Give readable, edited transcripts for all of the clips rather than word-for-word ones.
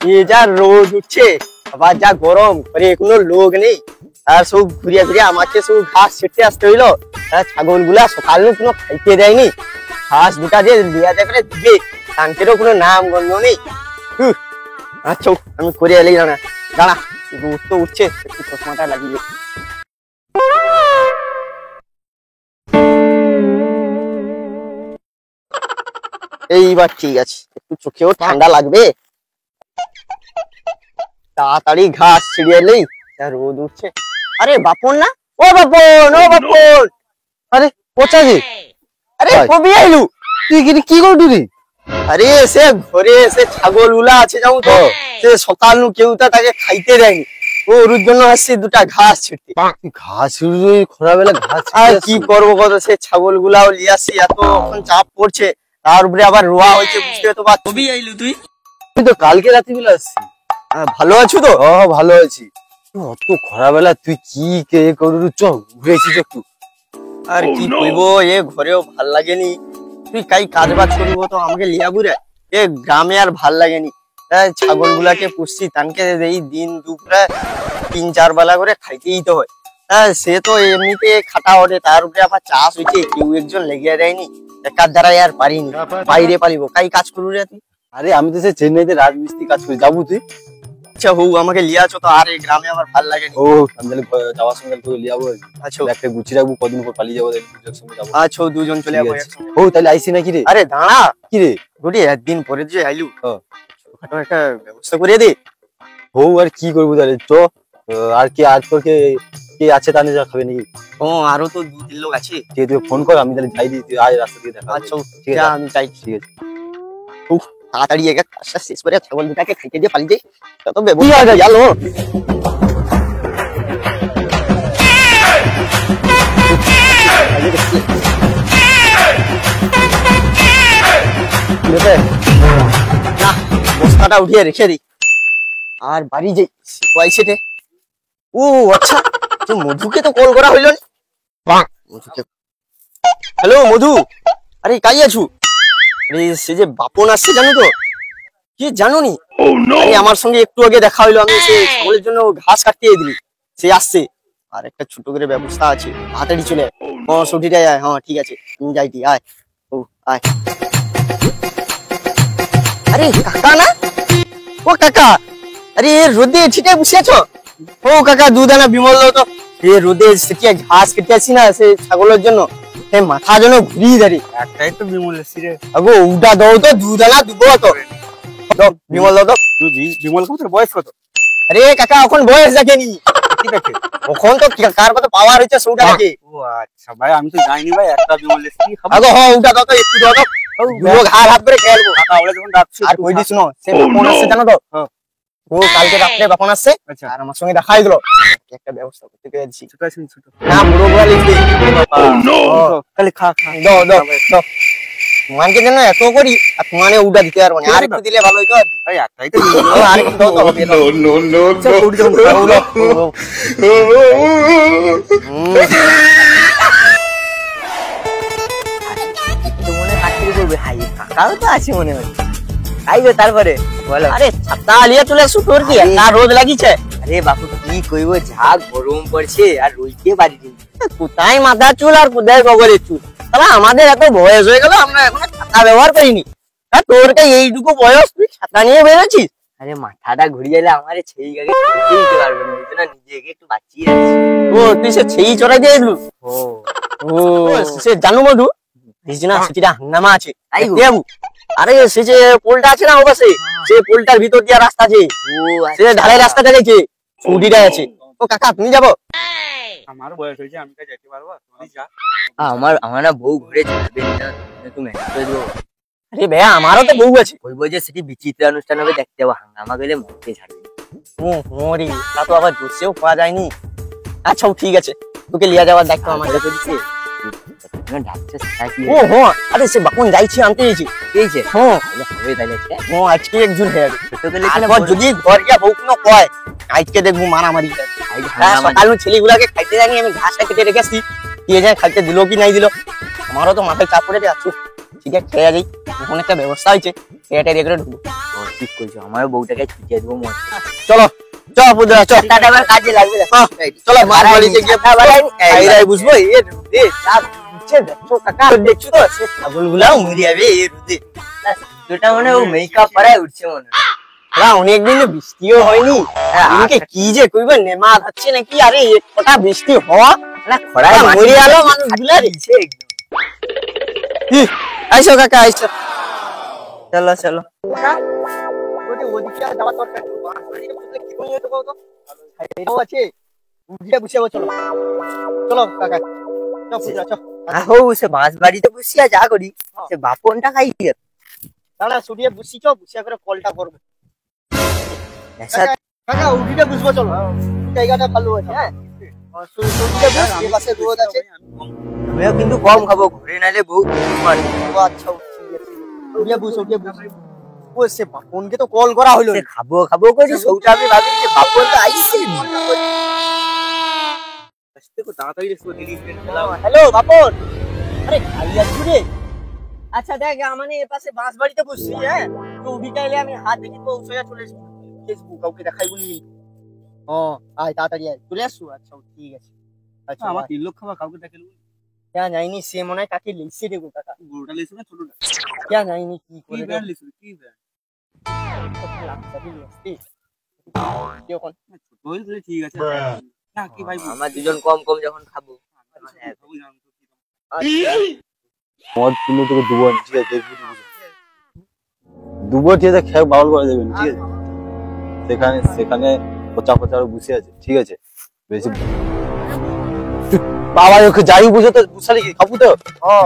ये যা রোদ উঠছে আবার যা গরম করে কোনো লোক নেই আর সব ঘুরিয়ে ঘুরিয়ে আমাকে সব ঘাস ছিটতে আসতে হইলো ছাগলগুলা সকালে কোনো খাইতে দেয়নি ঘাস দুটা দিয়ে দেয়া যায় করে দিবে তাঙ্কেরও কোনো নাম গন্ধ নেই আচ্ছা আমি করে এলেই না দাঁড়া রোদ তো উঠছে একটু চশমাটা লাগিয়ে এইবার ঠিক আছে একটু চোখেও ঠান্ডা লাগবে তাড়াতাড়ি ঘাস ছিড়িয়ে এলেই রোদ উঠছে আরে বাপন না ও বাপন আরে পচা যে আরে কবি আইলু তুই কি করবি তুই আরে সে ঘরে এসে ছাগল গুলা আছে যাও তো সে সকাল নু কেউ তাকে খাইতে দেয়নি ওর জন্য আসছে দুটা ঘাস ছিড়তে ঘাস খরা বেলা ঘাস আর কি করবো কত সে ছাগল গুলাও লিয়ে আসি এত এখন চাপ পড়ছে তার উপরে আবার রোয়া হয়েছে বুঝতে তো পারছি কবি আইলু তুই তো কালকে রাতে বেলা আসছি ভালো আছো তো ভালো আছি অত খরা বেলা তুই কি কে করু চ ঘুরেছিস একটু আর কি কইবো এ ঘরেও ভাল লাগেনি তুই কাই কাজ বাজ করবো তো আমাকে লিয়া বুড়ে এ গ্রামে আর ভাল লাগেনি ছাগল গুলাকে পুষছি তানকে এই দিন দুপুরে 3-4 বেলা করে খাইতেই তো হয় সে তো এমনিতে খাটা ওঠে তার উপরে আবার চাষ হয়েছে কেউ একজন লেগে দেয়নি একার দ্বারা আর পারিনি বাইরে পারিব কাই কাজ করবো রে তুই আরে আমি তো সে চেন্নাইতে রাজমিস্ত্রি কাজ করি যাবো তুই আচ্ছা হু আমাকে লিয়া আছো তো আর এই গ্রামে আমার ভাল লাগেনি ও আমি তাহলে যাওয়ার সময় তোকে লিয়ে যাবো আচ্ছা একটা গুছিয়ে রাখবো কদিন পর পালিয়ে যাবো একসঙ্গে যাবো আচ্ছা দুজন চলে যাবো ও তাহলে আইসি নাকি রে আরে দাঁড়া কি রে গুটি একদিন পরে যে আইলু ছোটখাটো একটা ব্যবস্থা করে দে হো আর কি করবো তাহলে চ আর কি আর তোর কে আছে তাহলে যা খাবে নাকি ও আরো তো 2-3 লোক আছে তুই ফোন কর আমি তাহলে যাই দিই তুই আয় রাস্তা দিয়ে দেখা আচ্ছা ঠিক আছে আমি যাই ঠিক আছে তাড়াতাড়ি এক কাজটা শেষ করে ছাগল দুটাকে খাইতে দিয়ে পালিয়ে যাই তত ব্যবস্থা গেল না বস্তাটা উঠিয়ে রেখে দিই আর বাড়ি যাই সেটে ও আচ্ছা তো মধুকে তো কল করা হইল না হ্যালো মধু আরে কাই আছু আরে সে যে বাপন আসছে জানো তো কি জানো নি আমার সঙ্গে একটু আগে দেখা হইলো আমি সে ছাগলের জন্য ঘাস কাটিয়ে দিলি সে আসছে আর একটা ছোট করে ব্যবস্থা আছে তাড়াতাড়ি চলে ছুটিটাই আয় হ্যাঁ ঠিক আছে তুমি যাইটি আয় ও আয় আরে কাকা না ও কাকা আরে রোদে ছিটে বসে আছো ও কাকা দুধ আনা বিমল দাও তো এ রোদে ছিটিয়ে ঘাস কেটে আসি না সে ছাগলের জন্য মাথা যেন ঘুরিয়ে দাঁড়িয়ে একটাই তো বিমল এসছি রে আগো উটা দাও তো দুধ আনা দিব তো বিমল দাও তো বিমল কত বয়স কত আরে কাকা এখন বয়স দেখেনি এখন তো কার কত পাওয়ার হচ্ছে সেটা দেখে ও আচ্ছা ভাই আমি তো জানি ভাই একটা বিমল এসছি আগো হ্যাঁ উটা দাও তো একটু দাও তো লোক হাত করে খেলবো কাকা ওলে যখন ডাকছি আর কই দিছ না সে কোন আসছে জানো তো ও কালকে রাতে বাপন আসছে আর আমার সঙ্গে দেখাই দিল একটা ব্যবস্থা করতে পেরেছি ছোট আছেন ছোট না বুড়ো বুড়া লিখবে তাহলে খা দাও দাও দাও মানকে জানো এত করি আর তোমানে উড়া দিতে পারবো না আর একটু দিলে ভালো হইতো আরে একটাই তো আর একটু দাও তো হবে নো নো তো মনে কাটতে করবে হাই কাকাও তো আছে মনে হয় আইবে তারপরে বলো আরে ছাতা লিয়ে চলে আসু তোর কি না রোদ লাগিছে আরে বাপু কি কইবো যা গরম পড়ছে আর রইতে পারি কোথায় মাথা চুল আর কোথায় গোবরের চুল তাহলে আমাদের এত বয়স হয়ে গেল আমরা এখন ছাতা ব্যবহার করিনি আর তোর কে এইটুকু বয়স তুই ছাতা নিয়ে বেরোছিস আরে মাথাটা ঘুরিয়ে এলে আমার ছেই আগে দিতে পারবে না ওই জন্য নিজেকে একটু বাঁচিয়ে রাখছি ও তুই সে ছেই চড়াই দিয়ে দিলু ও সে জানু মধু না সেটা হাঙ্গামা আছে দেবু আরে সে যে পোলটা আছে না ও পাশে সে পোলটার ভিতর দিয়া রাস্তা আছে সে ঢালাই রাস্তাটা গেছে ছুটিটা আছে ও কাকা তুমি যাবো আমার বয়স হয়েছে আমি কা যেতে পারবো তুমি যা আমার না বউ ঘুরে যাবে তুমি আরে ভাইয়া আমারও তো বউ আছে ওই বই যে সেটি বিচিত্র অনুষ্ঠান হবে দেখতে যাবো হাঙ্গামা গেলে মরতে ছাড়বে ও মরি তা তো আবার দোষেও পাওয়া যায়নি আচ্ছা ঠিক আছে তোকে লিয়া যাওয়ার দায়িত্ব আমার কাছে দিচ্ছে ও হ্যাঁ আরে সে বাপন যাইছি আনতে গেছি এইছে হ্যাঁ হবে তাইলে হ্যাঁ আজকে একজন হয়ে যাবে যদি ঘর গিয়া বউ কোনো কয় আজকে দেখবো মারামারি সকাল ছেলেগুলাকে খাইতে জানি আমি ঘাসটা কেটে রেখেছি কে যায় খাইতে দিল কি নাই দিল আমারও তো মাথায় চাপ পড়ে যাচ্ছ ঠিক আছে খেয়ে যাই এখন একটা ব্যবস্থা হয়েছে খেয়ে রেখে ঢুকবো ঠিক কইছো, আমার বউটাকে ছুটিয়ে দেবো মনে। চলো চ পুদরা চ, টাটা আবার কাজে লাগবে। চলো মার বাড়িতে গিয়ে খাইরাই বুঝবো। এ তার বুঝছে দেখছো কাকা, দেখছো তো সে ছাগলগুলা মরে যাবে এর রোদে। যেটা মনে ও মেকআপ করায় উঠছে মনে হয়। অনেকদিন বৃষ্টিও হয়নি, এদিকে কি যে কইবে নেমা যাচ্ছে নাকি। আরে এক ফোঁটা বৃষ্টি হওয়া না খরায় মরে গেল মানুষগুলা দিচ্ছে একদম। আইসো কাকা আইসো। চলো চলো ওদিকে যাওয়া দরকার কি করে যেতে বলতো আছে উঠিয়ে বসে চলো চলো কাকা চল পুজা চল। আহো সে বাঁশ বাড়িতে বসিয়া যা করি সে বাপনটা খাই দিয়ে দাঁড়া শুনিয়ে বসি চো বসিয়া করে কলটা করবো। নেশা কাকা উঠিয়ে বসবো চলো, জায়গাটা ভালো আছে। হ্যাঁ আমিও কিন্তু কম খাবো, ঘুরে নাইলে বউ মারবে। আচ্ছা উঠিয়ে বস উঠিয়ে বস। ও সে বাপনকে তো কল করা হলো, সে খাবো খাবো করি সৌটা আমি ভাবি যে বাপন তো আইছে। হ্যালো বাপন, আরে খালি আছি রে। আচ্ছা দেখ মানে এর পাশে বাঁশ বাড়িতে বসছি। হ্যাঁ তো উঠিটা এলে আমি হাত দেখি তো সোজা চলে আসবো, ফেসবুক কাউকে দেখাই বলি। ও আয় তাড়াতাড়ি আয় চলে আসছো। আচ্ছা ঠিক আছে। আচ্ছা আমার 3 লোক খাওয়া কাউকে দেখে নেবো কেন যাইনি, সে মনে হয় কাকে লিখছে দেবো কাকা। গরুটা লিখছো না ছোটটা কেন যাইনি কি করে ব্যান্ড লিখছো কি ব্যান্ড ঠিক আছে না কি ভাই আমার দুজন কম কম যখন খাবো মদ কিনে তোকে দুবো, ঠিক আছে দেখবি দুবো ঠিক আছে খেয়ে বাউল করে দেবেন, ঠিক আছে। সেখানে সেখানে পচা পচা বসে আছে, ঠিক আছে। বেশি বাবা ওকে যাই বুঝে তো বুঝালি কি খাবো তো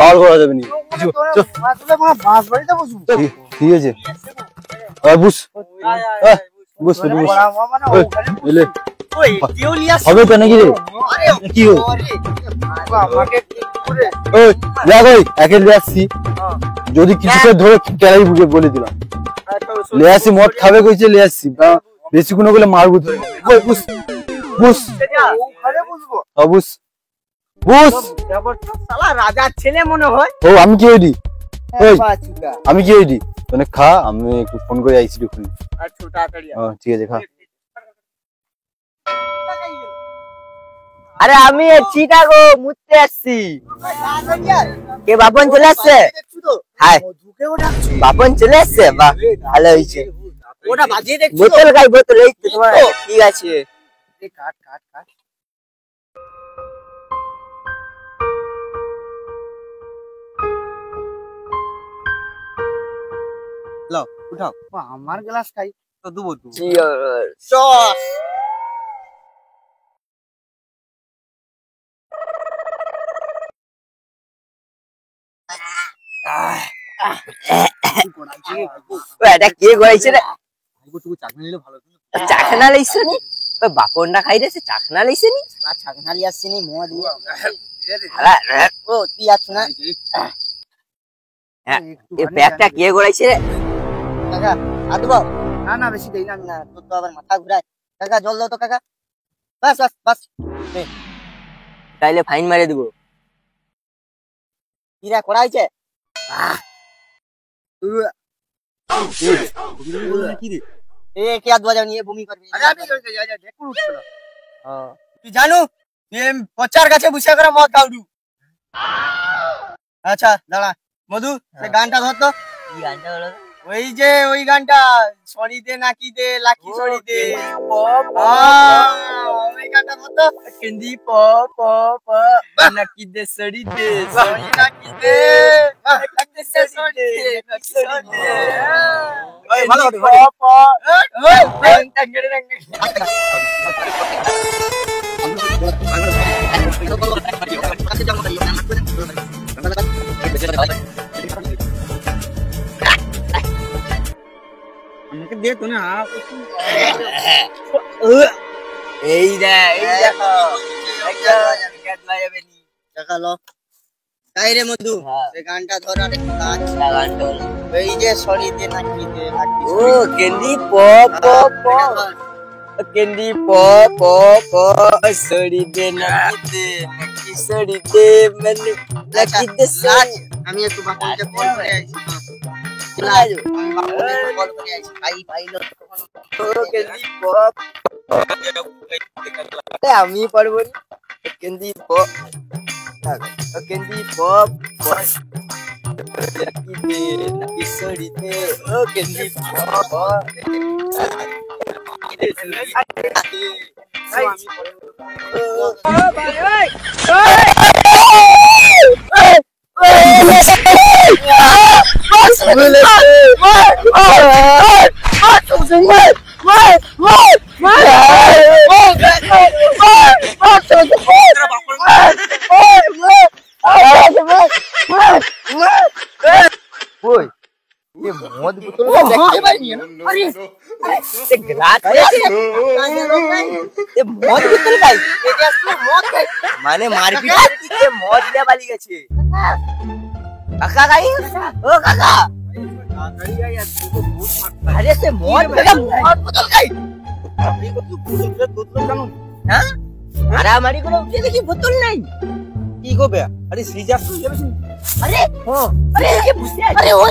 বাউল করা যাবে না। বাস বাড়িতে বসবো ঠিক আছে। বুঝ বুঝ হবে তো নাকি রে কি যদি কিছু ধরে কেলাই বুঝে বলে দিলাম লে আসি মদ খাবে কইছে লে আসি বেশি কোনো বলে মারবো তো বুঝ বুঝ বুঝ বুঝ শালা রাজার ছেলে মনে হয়। ও আমি কি হইডি আমি কি হইডি মানে খা, আমি একটু ফোন করে আইছি একটু। আচ্ছা তাড়াতাড়ি ঠিক আছে খা। আরে আমি চিটাগো মুততে আসছি। কে বাপন চলে আসছে? হাই বাপন চলে আসছে, বাহ ভালো হয়েছে। ওটা বাজিয়ে দেখছো? বোতল খাই বোতল এই তো তোমার ঠিক আছে। কাট কাট কাট লাও উঠাও। আমার গ্লাস খাই তো দুবো তো চিয়ার্স। এটা কে গড়াইছে রে? চাকনা নিলে ভালো। চাখনা লাইছে নি বাপনটা খাই রে, চাখনা লাইছে নি চাকনা লিয়ে আসছি নি মদ ও তুই আছ না এই ব্যাগটা কে গড়াইছে রে? কাকা আর দেবো না না বেশি দেই না না তোর তো আবার মাথা ঘুরায়। কাকা জল দাও তো কাকা, বাস বাস বাস তাইলে ফাইন মারে দেবো। কিরা করাইছে কি আদ বাজাও নিয়ে ভূমি করবি। তুই জানো তুই পচার কাছে বসে করে মদ খাওডু। আচ্ছা দাঁড়া মধু সে গানটা ধর তো। কি গানটা হলো? ওই যে ওই গানটা সরি দে নাকি দে লাকি সরি দে ওই গানটা ধর তো। কেন্দি প প প নাকি দে সরি দে সরি নাকি দে লাকি দে সরি দে নাকি সরি দে। ওই ভালো প প ওই টাঙ্গড়ে টাঙ্গড়ে আমাকে দে তো না। এই দেখো টাকা লো তাই রে মধু এই গানটা ধর আর একটু গান। গানটা হলো এই যে সরি দে নাকি দে লাকি ও কেন্দি প প প কেন্দি প প প সরি দে নাকি সরি দে মানে লাকি দে সরি। আমি একটু বাপুকে ফোন করে আইছি। আমি পারবো কেন্দি পপ কেন্দি পপ কিশোরীতে ও কেন্দি পপ মদ বোতল দেখতে পাইনি মানে মারপিট মদ দিয়ে পালিয়ে গেছে কাকা গাই ও কাকা আরে সে মদ বোতল খাই হ্যাঁ মারামারি করে উঠে দেখি বোতল নাই কি করবে আরে সিজার আরে আরে ये বুঝতে আরে ও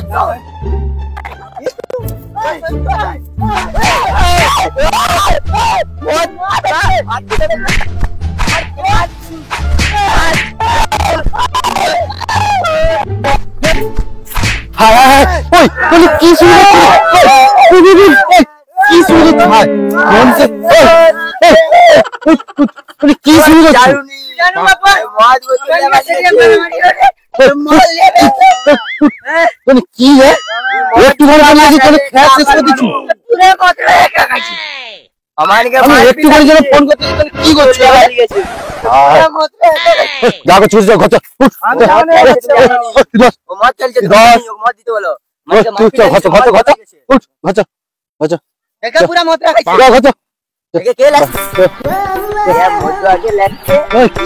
তো কি একটু একটু করে যেন ফোন করতে কি করছো যাও চুজ যাও ঘর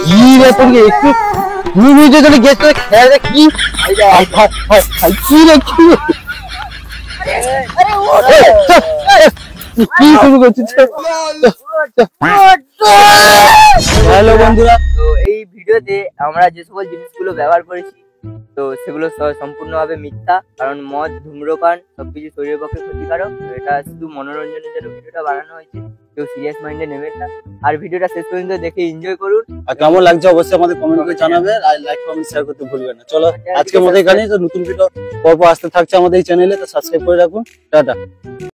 কি রে তোকে একটু 2 মিনিটের জন্য গেস্ট খেয়ে কি কি রে কি শুরু করছিস হ্যালো বন্ধুরা তো এই ভিডিওতে আমরা যে সকল জিনিসগুলো ব্যবহার করেছি তো সেগুলো সম্পূর্ণভাবে মিথ্যা কারণ মদ ধূম্রপান সবকিছু শরীরের পক্ষে ক্ষতিকারক তো এটা শুধু মনোরঞ্জনের জন্য ভিডিওটা বানানো হয়েছে কেউ সিরিয়াস মাইন্ডে নেবেন না আর ভিডিওটা শেষ পর্যন্ত দেখে এনজয় করুন আর কেমন লাগছে অবশ্যই আমাদের কমেন্ট করে জানাবেন আর লাইক কমেন্ট শেয়ার করতে ভুলবেন না চলো আজকের মতো এখানেই তো নতুন ভিডিও পর্ব আসতে থাকছে আমাদের এই চ্যানেলে তো সাবস্ক্রাইব করে রাখুন টাটা